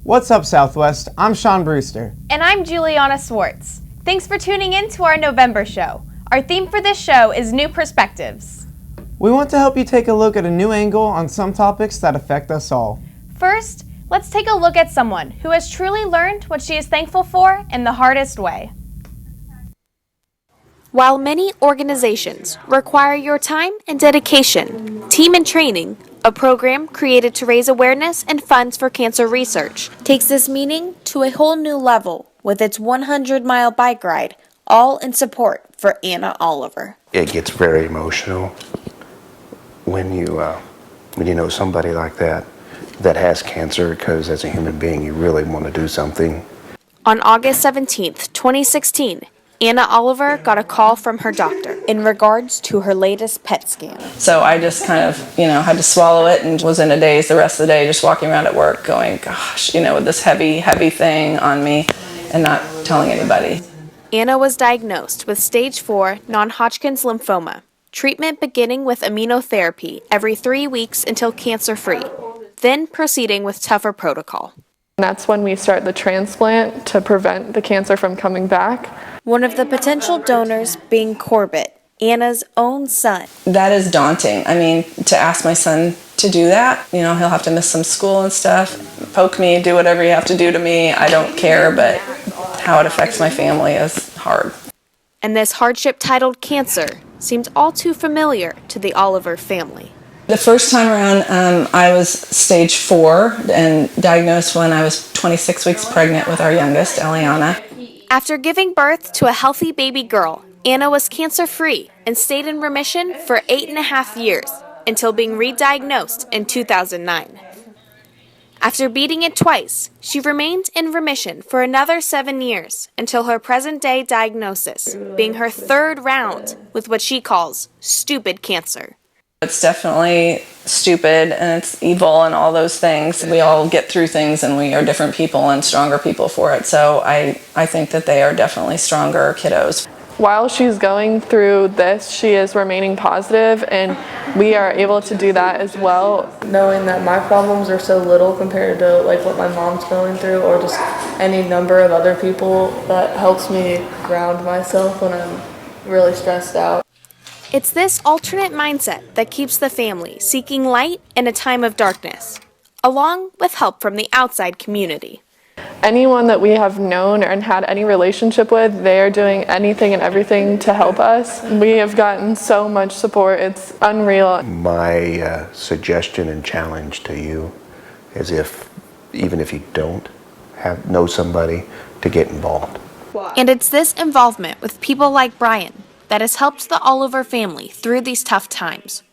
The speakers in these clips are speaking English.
What's up, Southwest? I'm Sean Brewster. And I'm Juliana Swartz. Thanks for tuning in to our November show. Our theme for this show is New Perspectives. We want to help you take a look at a new angle on some topics that affect us all. First, let's take a look at someone who has truly learned what she is thankful for in the hardest way. While many organizations require your time and dedication, Team in Training, a program created to raise awareness and funds for cancer research, takes this meaning to a whole new level with its 100-mile bike ride, all in support for Anna Oliver. It gets very emotional when you know somebody like that has cancer, because as a human being you really want to do something. On August 17th, 2016, Anna Oliver got a call from her doctor in regards to her latest PET scan. So I just kind of, had to swallow it and was in a daze the rest of the day, just walking around at work going, gosh, with this heavy thing on me and not telling anybody. Anna was diagnosed with stage 4 non-Hodgkin's lymphoma, treatment beginning with immunotherapy every 3 weeks until cancer-free, then proceeding with tougher protocol. That's when we start the transplant to prevent the cancer from coming back. One of the potential donors being Corbett, Anna's own son. That is daunting. To ask my son to do that, he'll have to miss some school and stuff, poke me, do whatever you have to do to me. I don't care, but how it affects my family is hard. And this hardship titled cancer seemed all too familiar to the Oliver family. The first time around, I was stage 4 and diagnosed when I was 26 weeks pregnant with our youngest, Eliana. After giving birth to a healthy baby girl, Anna was cancer-free and stayed in remission for 8.5 years until being re-diagnosed in 2009. After beating it twice, she remained in remission for another 7 years until her present-day diagnosis, being her 3rd round with what she calls stupid cancer. It's definitely stupid and it's evil and all those things. We all get through things and we are different people and stronger people for it. So I think that they are definitely stronger kiddos. While she's going through this, she is remaining positive, and we are able to do that as well. Knowing that my problems are so little compared to what my mom's going through, or just any number of other people, that helps me ground myself when I'm really stressed out. It's this alternate mindset that keeps the family seeking light in a time of darkness, along with help from the outside community. Anyone that we have known and had any relationship with, they are doing anything and everything to help us. We have gotten so much support, it's unreal. My suggestion and challenge to you is, even if you don't know somebody, to get involved. And it's this involvement with people like Brian that has helped the Oliver family through these tough times.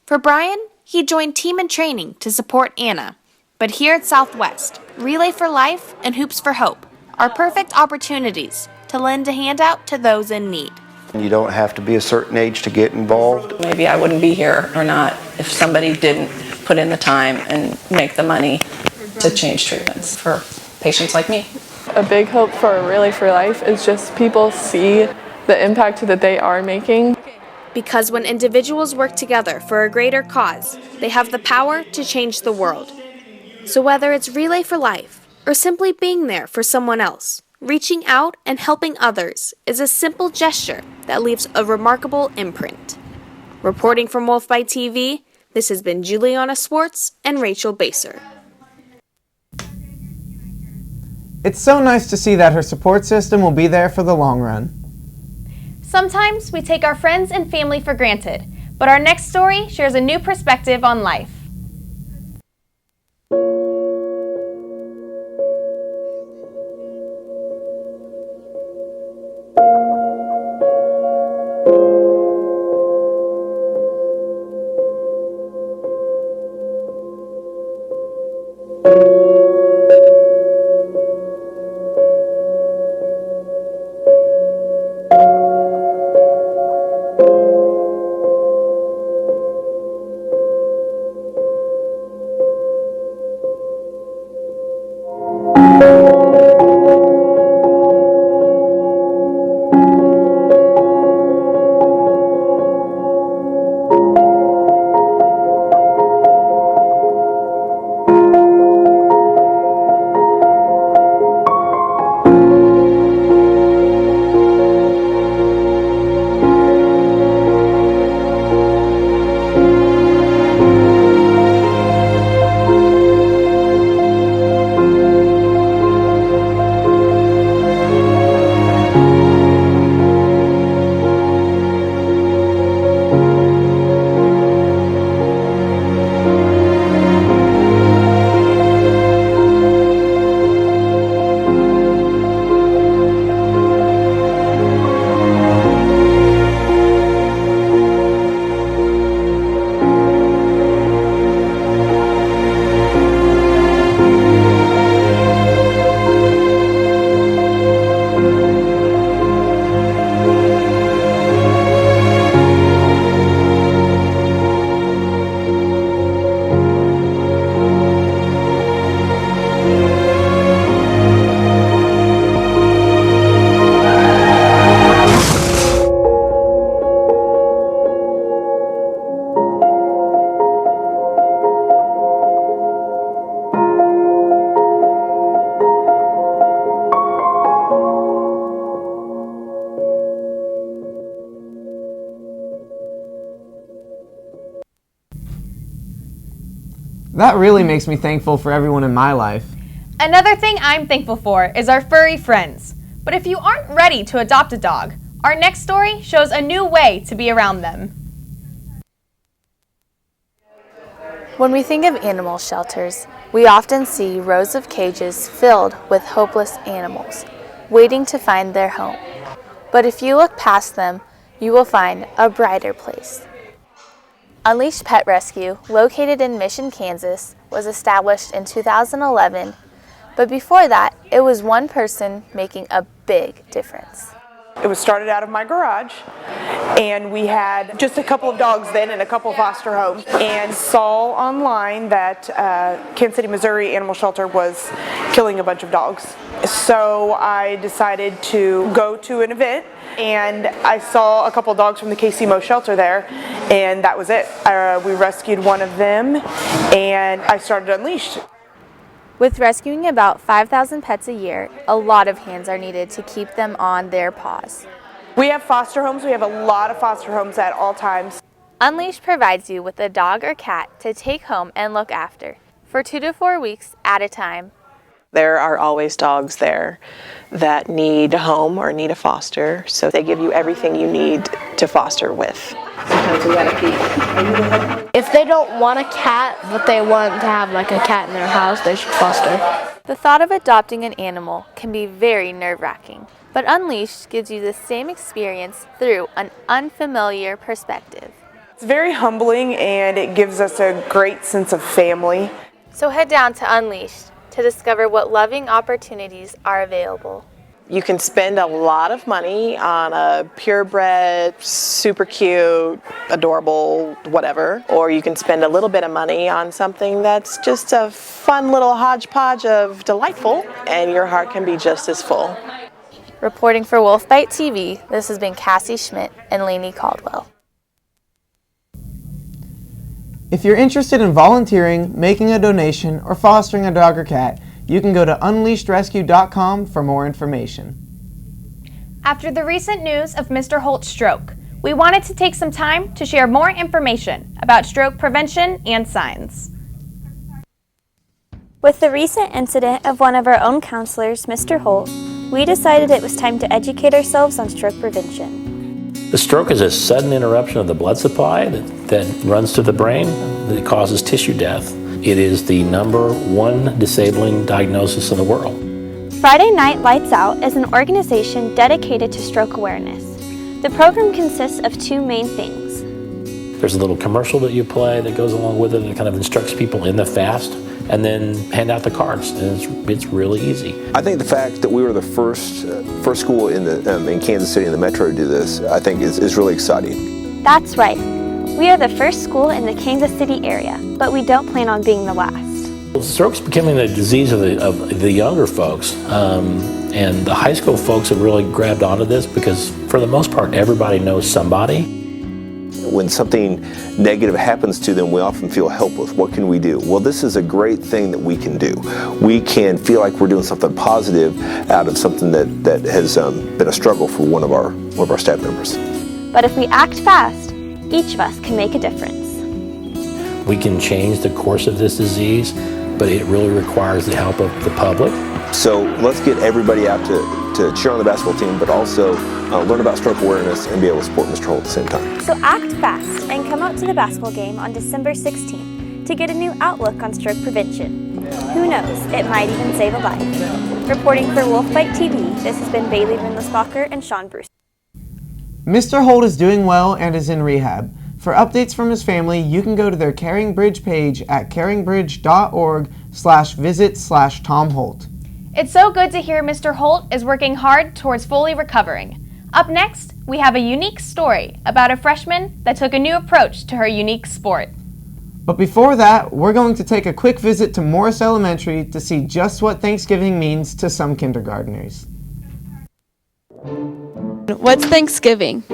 For Brian, he joined Team in Training to support Anna. But here at Southwest, Relay for Life and Hoops for Hope are perfect opportunities to lend a hand out to those in need. You don't have to be a certain age to get involved. Maybe I wouldn't be here or not if somebody didn't put in the time and make the money to change treatments for patients like me. A big hope for Relay for Life is just people see the impact that they are making. Because when individuals work together for a greater cause, they have the power to change the world. So whether it's Relay for Life or simply being there for someone else, reaching out and helping others is a simple gesture that leaves a remarkable imprint. Reporting from Wolfbyte TV, this has been Juliana Swartz and Rachel Baser. It's so nice to see that her support system will be there for the long run. Sometimes we take our friends and family for granted, but our next story shares a new perspective on life. That really makes me thankful for everyone in my life. Another thing I'm thankful for is our furry friends. But if you aren't ready to adopt a dog, our next story shows a new way to be around them. When we think of animal shelters, we often see rows of cages filled with hopeless animals, waiting to find their home. But if you look past them, you will find a brighter place. Unleashed Pet Rescue, located in Mission, Kansas, was established in 2011, but before that, it was one person making a big difference. It was started out of my garage, and we had just a couple of dogs then and a couple of foster homes, and saw online that Kansas City, Missouri Animal Shelter was killing a bunch of dogs. So I decided to go to an event, and I saw a couple of dogs from the KCMO shelter there, and that was it. We rescued one of them, and I started Unleashed. With rescuing about 5,000 pets a year, a lot of hands are needed to keep them on their paws. We have foster homes. We have a lot of foster homes at all times. Unleashed provides you with a dog or cat to take home and look after for 2 to 4 weeks at a time. There are always dogs there that need a home or need a foster, so they give you everything you need to foster with. Sometimes we gotta pee. If they don't want a cat, but they want to have like a cat in their house, they should foster. The thought of adopting an animal can be very nerve-wracking, but Unleashed gives you the same experience through an unfamiliar perspective. It's very humbling, and it gives us a great sense of family. So head down to Unleashed to discover what loving opportunities are available. You can spend a lot of money on a purebred, super cute, adorable, whatever, or you can spend a little bit of money on something that's just a fun little hodgepodge of delightful, and your heart can be just as full. Reporting for Wolfbyte TV, this has been Cassie Schmidt and Lainey Caldwell. If you're interested in volunteering, making a donation, or fostering a dog or cat, you can go to unleashedrescue.com for more information. After the recent news of Mr. Holt's stroke, we wanted to take some time to share more information about stroke prevention and signs. With the recent incident of one of our own counselors, Mr. Holt, we decided it was time to educate ourselves on stroke prevention. The stroke is a sudden interruption of the blood supply that runs to the brain that causes tissue death. It is the #1 disabling diagnosis in the world. Friday Night Lights Out is an organization dedicated to stroke awareness. The program consists of 2 main things. There's a little commercial that you play that goes along with it and kind of instructs people in the fast, and then hand out the cards, and it's really easy. I think the fact that we were the first school in Kansas City in the metro to do this, I think is really exciting. That's right. We are the first school in the Kansas City area, but we don't plan on being the last. Stroke's becoming a disease of the younger folks, and the high school folks have really grabbed onto this because for the most part everybody knows somebody. When something negative happens to them, we often feel helpless. What can we do? Well, this is a great thing that we can do. We can feel like we're doing something positive out of something that has been a struggle for one of our staff members. But if we act fast, each of us can make a difference. We can change the course of this disease, but it really requires the help of the public. So let's get everybody out to cheer on the basketball team, but also learn about stroke awareness and be able to support Mr. Holt at the same time. So act fast and come out to the basketball game on December 16th to get a new outlook on stroke prevention. Who knows, it might even save a life. Reporting for Wolfbyte TV, this has been Bailey Rindlisbacher and Sean Bruce. Mr. Holt is doing well and is in rehab. For updates from his family, you can go to their Caring Bridge page at caringbridge.org/visit/Tom Holt. It's so good to hear Mr. Holt is working hard towards fully recovering. Up next, we have a unique story about a freshman that took a new approach to her unique sport. But before that, we're going to take a quick visit to Morris Elementary to see just what Thanksgiving means to some kindergartners. What's Thanksgiving?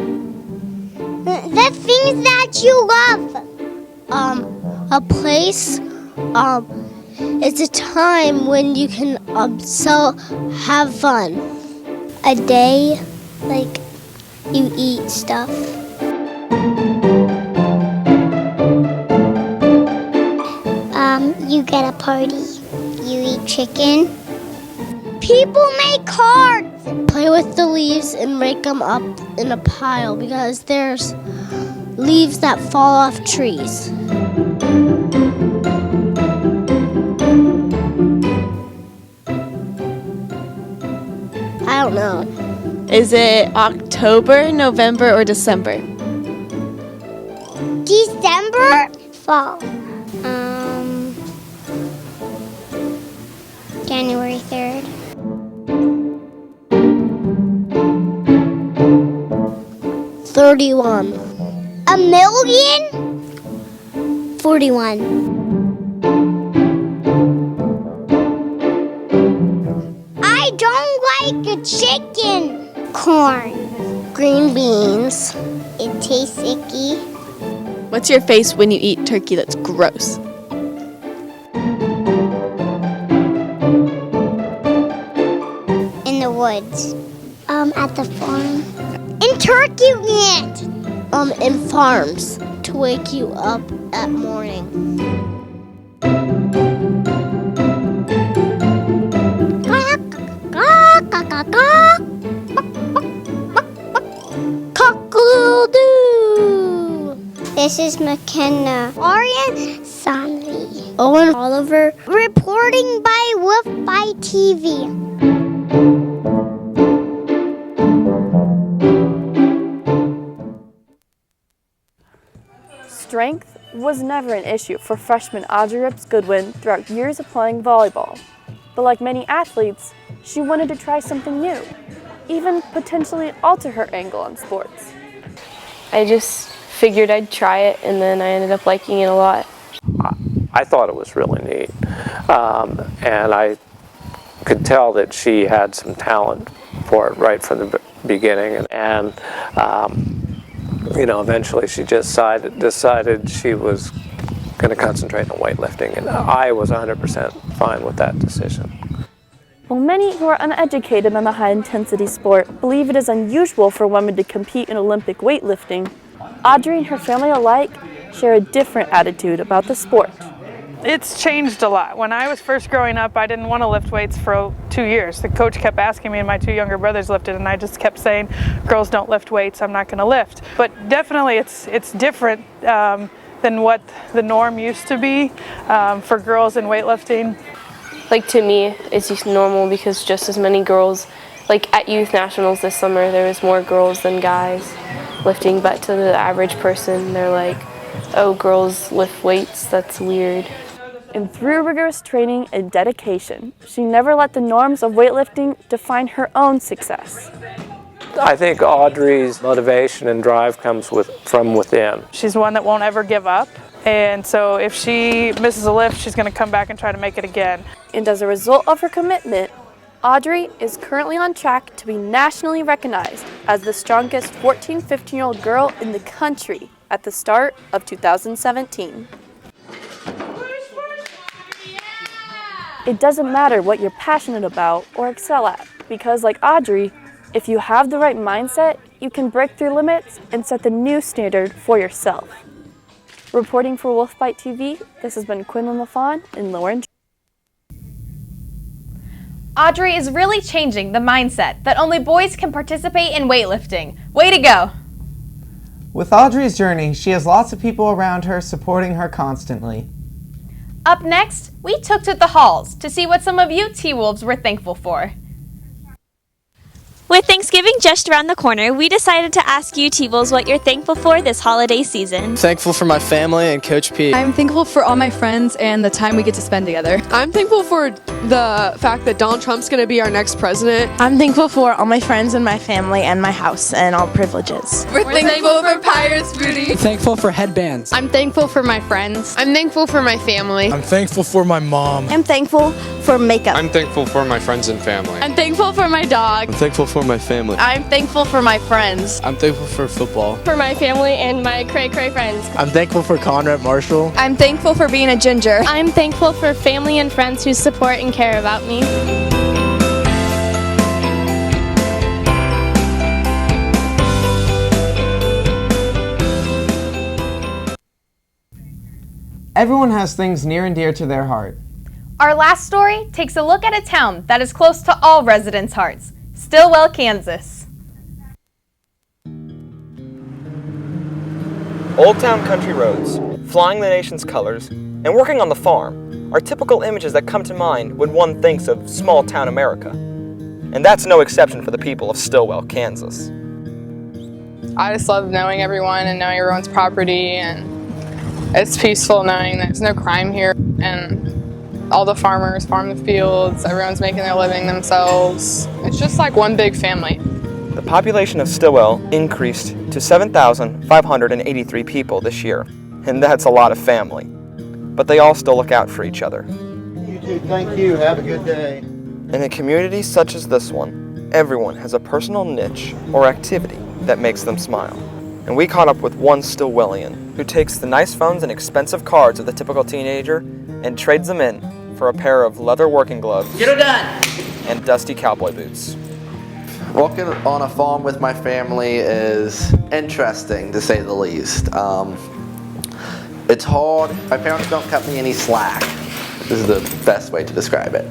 The things that you love. A place. It's a time when you can so have fun. A day, like you eat stuff. at a party? You eat chicken? People make cards! Play with the leaves and rake them up in a pile because there's leaves that fall off trees. I don't know. Is it October, November, or December? December? Fall. January 3rd. 31. A million? 41. I don't like a chicken. Corn. Green beans. It tastes icky. What's your face when you eat turkey that's gross? In the woods. At the farm. In Turkey Land. In farms to wake you up at morning. Cockle-doo. This is McKenna. Arian Sanvi. Owen Oliver. Reporting by Wolfbyte TV. Strength was never an issue for freshman Audrey Rips-Goodwin throughout years of playing volleyball. But like many athletes, she wanted to try something new, even potentially alter her angle on sports. I just figured I'd try it, and then I ended up liking it a lot. I thought it was really neat, and I could tell that she had some talent for it right from the beginning, and you know, eventually she just decided she was going to concentrate on weightlifting, and I was 100% fine with that decision. While many who are uneducated on the high-intensity sport believe it is unusual for women to compete in Olympic weightlifting, Audrey and her family alike share a different attitude about the sport. It's changed a lot. When I was first growing up, I didn't want to lift weights for 2 years. The coach kept asking me, and my 2 younger brothers lifted, and I just kept saying, girls don't lift weights, I'm not going to lift. But definitely it's different than what the norm used to be for girls in weightlifting. Like, to me, it's just normal because just as many girls, like at youth nationals this summer, there was more girls than guys lifting, but to the average person, they're like, oh, girls lift weights, that's weird. And through rigorous training and dedication, she never let the norms of weightlifting define her own success. I think Audrey's motivation and drive comes from within. She's one that won't ever give up, and so if she misses a lift, she's going to come back and try to make it again. And as a result of her commitment, Audrey is currently on track to be nationally recognized as the strongest 14-15-year-old girl in the country at the start of 2017. It doesn't matter what you're passionate about or excel at, because like Audrey, if you have the right mindset, you can break through limits and set the new standard for yourself. Reporting for Wolfbyte TV, this has been Quinlan LaFawn and Lauren. Audrey is really changing the mindset that only boys can participate in weightlifting. Way to go! With Audrey's journey, she has lots of people around her supporting her constantly. Up next, we took to the halls to see what some of you T-Wolves were thankful for. With Thanksgiving just around the corner, we decided to ask you T-Wolves what you're thankful for this holiday season. Thankful for my family and Coach P. I'm thankful for all my friends and the time we get to spend together. I'm thankful for the fact that Donald Trump's going to be our next president. I'm thankful for all my friends and my family and my house and all privileges. We're thankful for Pirates Booty. I'm thankful for headbands. I'm thankful for my friends. I'm thankful for my family. I'm thankful for my mom. I'm thankful for makeup. I'm thankful for my friends and family. I'm thankful for my dog. I'm thankful for my family. I'm thankful for my friends. I'm thankful for football. For my family and my cray-cray friends. I'm thankful for Conrad Marshall. I'm thankful for being a ginger. I'm thankful for family and friends who support and care about me. Everyone has things near and dear to their heart. Our last story takes a look at a town that is close to all residents' hearts, Stillwell, Kansas. Old town country roads, flying the nation's colors, and working on the farm are typical images that come to mind when one thinks of small town America. And that's no exception for the people of Stillwell, Kansas. I just love knowing everyone and knowing everyone's property, and it's peaceful knowing there's no crime here, and all the farmers farm the fields, everyone's making their living themselves. It's just like one big family. The population of Stillwell increased to 7,583 people this year, and that's a lot of family. But they all still look out for each other. You too, thank you. Have a good day. In a community such as this one, everyone has a personal niche or activity that makes them smile. And we caught up with one Stillwellian who takes the nice phones and expensive cards of the typical teenager and trades them in for a pair of leather working gloves and dusty cowboy boots. Working on a farm with my family is interesting, to say the least. It's hard. My parents don't cut me any slack. This is the best way to describe it.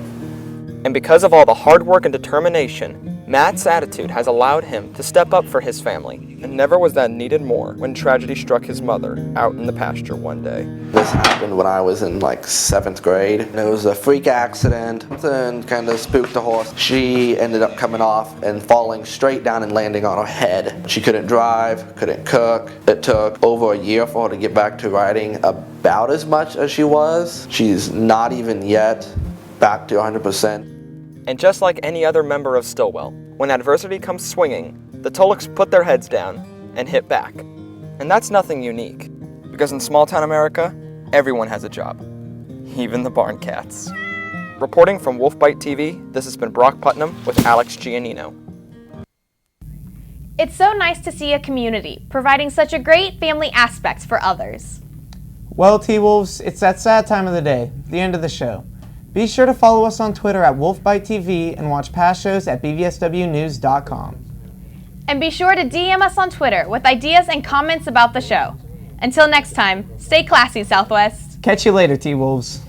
And because of all the hard work and determination, Matt's attitude has allowed him to step up for his family, and never was that needed more when tragedy struck his mother out in the pasture one day. This happened when I was in like 7th grade. It was a freak accident. Something kind of spooked the horse. She ended up coming off and falling straight down and landing on her head. She couldn't drive, couldn't cook. It took over a year for her to get back to riding about as much as she was. She's not even yet back to 100%. And just like any other member of Stillwell, when adversity comes swinging, the Tollicks put their heads down and hit back. And that's nothing unique, because in small-town America, everyone has a job, even the barn cats. Reporting from Wolfbyte TV, this has been Brock Putnam with Alex Giannino. It's so nice to see a community providing such a great family aspect for others. Well, T-Wolves, it's that sad time of the day, the end of the show. Be sure to follow us on Twitter at Wolfbyte TV and watch past shows at BVSWnews.com. And be sure to DM us on Twitter with ideas and comments about the show. Until next time, stay classy, Southwest. Catch you later, T-Wolves.